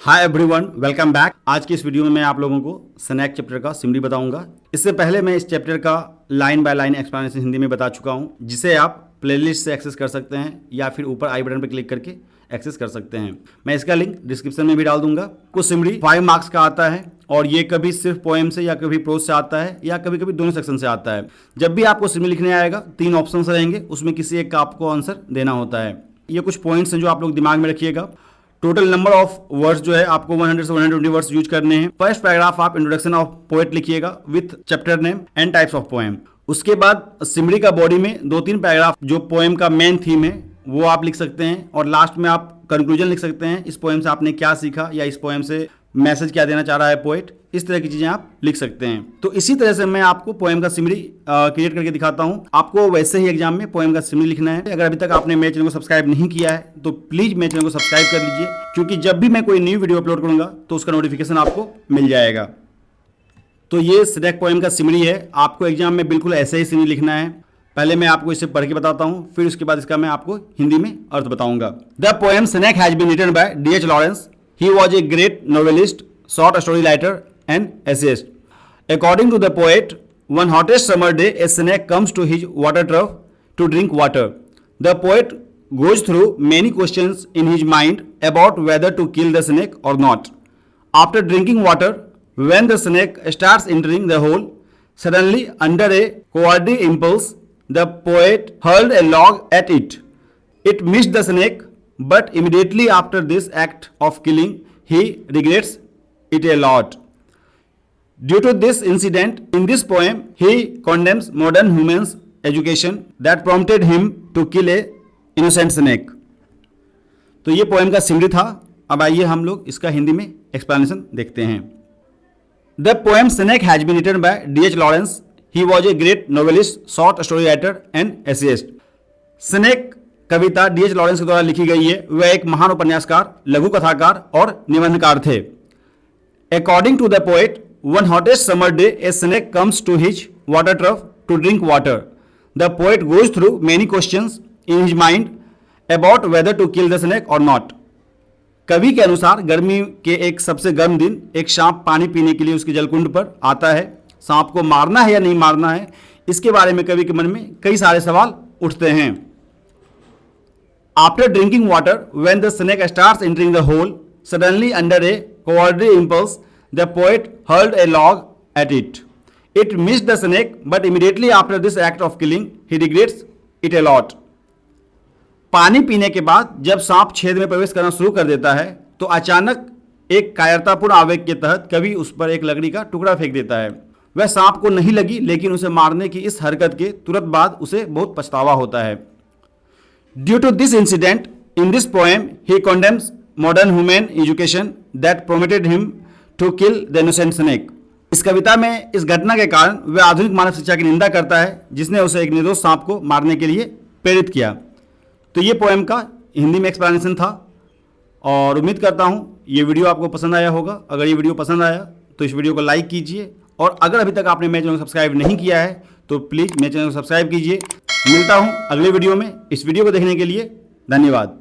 Hi everyone, welcome back. आज की इस वीडियो में मैं आप लोगों को स्नैक चैप्टर का सिमरी बताऊंगा। इससे पहले मैं इस चैप्टर का line by line explanation Hindi में बता चुका हूं, जिसे आप प्लेलिस्ट से एक्सेस कर सकते हैं या फिर ऊपर आई बटन पर क्लिक करके एक्सेस कर सकते हैं। मैं इसका लिंक डिस्क्रिप्शन में भी डाल दूंगा। कुछ सिमरी 5 मार्क्स का आता है और ये कभी सिर्फ पोएम से या कभी प्रोज से आता है या कभी कभी दोनों सेक्शन से आता है। जब भी आपको सिमरी लिखने आएगा 3 ऑप्शन रहेंगे, उसमें किसी एक का आपको आंसर देना होता है। ये कुछ पॉइंट्स हैं जो आप लोग दिमाग में रखिएगा। टोटल नंबर ऑफ वर्ड्स जो है आपको 100 से 120 वर्ड्स यूज करने हैं। फर्स्ट पैराग्राफ आप इंट्रोडक्शन ऑफ पोएट लिखिएगा with chapter name and types of poem. उसके बाद सिमरी का बॉडी में 2-3 पैराग्राफ जो पोएम का मेन थीम है वो आप लिख सकते हैं और लास्ट में आप कंक्लूजन लिख सकते हैं। इस पोएम से आपने क्या सीखा या इस पोएम से मैसेज क्या देना चाह रहा है पोएट, इस तरह की चीजें आप लिख सकते हैं। तो इसी तरह से मैं आपको पोएम का सिमरी क्रिएट करके दिखाता हूं। आपको वैसे ही एग्जाम में पोएम का सिमरी लिखना है। अगर अभी तक आपने मेरे चैनल को सब्सक्राइब नहीं किया है तो प्लीज मेरे चैनल को सब्सक्राइब कर लीजिए, क्योंकि जब भी मैं कोई न्यू वीडियो अपलोड करूंगा तो उसका नोटिफिकेशन आपको मिल जाएगा। तो ये स्नैक पोएम का सिमरी है। आपको एग्जाम में बिल्कुल ऐसे ही सिमरी लिखना है। पहले मैं आपको इसे पढ़ के बताता हूं, फिर उसके बाद इसका मैं आपको हिंदी में अर्थ बताऊंगा। The poem snake has been written by D.H. Lawrence. He was a great novelist, short story writer, and essayist. According to the poet, one hottest summer day, a snake comes to his water trough to drink water. The poet goes through many questions in his mind about whether to kill the snake or not. After drinking water, when the snake starts entering the hole, suddenly, under a cowardly impulse, the poet hurled a log at it. It missed the snake, but immediately after this act of killing, he regrets it a lot. Due to this incident, in this poem, he condemns modern humans' education that prompted him to kill a innocent snake. तो ये poem का सिमरी था। अब आइए हम लोग इसका हिंदी में एक्सप्लेनेशन देखते हैं। The poem Snake has been written by D.H. Lawrence. He was a great novelist, short story writer and essayist. Snake Kavita D.H. Lawrence के द्वारा लिखी गई है। वह एक महान उपन्यासकार, लघु कथाकार और निबंधकार थे। According to the poet, one hottest summer day, a snake comes to his water trough to drink water. The poet goes through many questions in his mind about whether to kill the snake or not. कवि के अनुसार गर्मी के एक सबसे गर्म दिन एक सांप पानी पीने के लिए उसके जलकुंड पर आता है। सांप को मारना है या नहीं मारना है, इसके बारे में कवि के मन में कई सारे सवाल उठते हैं। After drinking water, when the snake starts entering the hole, suddenly under a cowardly impulse, the poet hurled a log at it. It missed the snake, but immediately after this act of killing, he regrets it a lot. पानी पीने के बाद जब सांप छेद में प्रवेश करना शुरू कर देता है तो अचानक एक कायरतापूर्ण आवेग के तहत कवि उस पर एक लकड़ी का टुकड़ा फेंक देता है। वह सांप को नहीं लगी, लेकिन उसे मारने की इस हरकत के तुरंत बाद उसे बहुत पछतावा होता है। Due to this incident, in this poem, he condemns modern human education that prompted him to kill the innocent snake. इस कविता में इस घटना के कारण वह आधुनिक मानव शिक्षा की निंदा करता है, जिसने उसे एक निर्दोष सांप को मारने के लिए प्रेरित किया। तो ये पोएम का हिंदी में एक्सप्लेनेशन था और उम्मीद करता हूँ ये वीडियो आपको पसंद आया होगा। अगर ये वीडियो पसंद आया तो इस वीडियो को लाइक कीजिए और अगर अभी तक आपने मेरे चैनल को सब्सक्राइब नहीं किया है तो प्लीज़ मेरे चैनल को सब्सक्राइब कीजिए। मिलता हूं अगले वीडियो में। इस वीडियो को देखने के लिए धन्यवाद।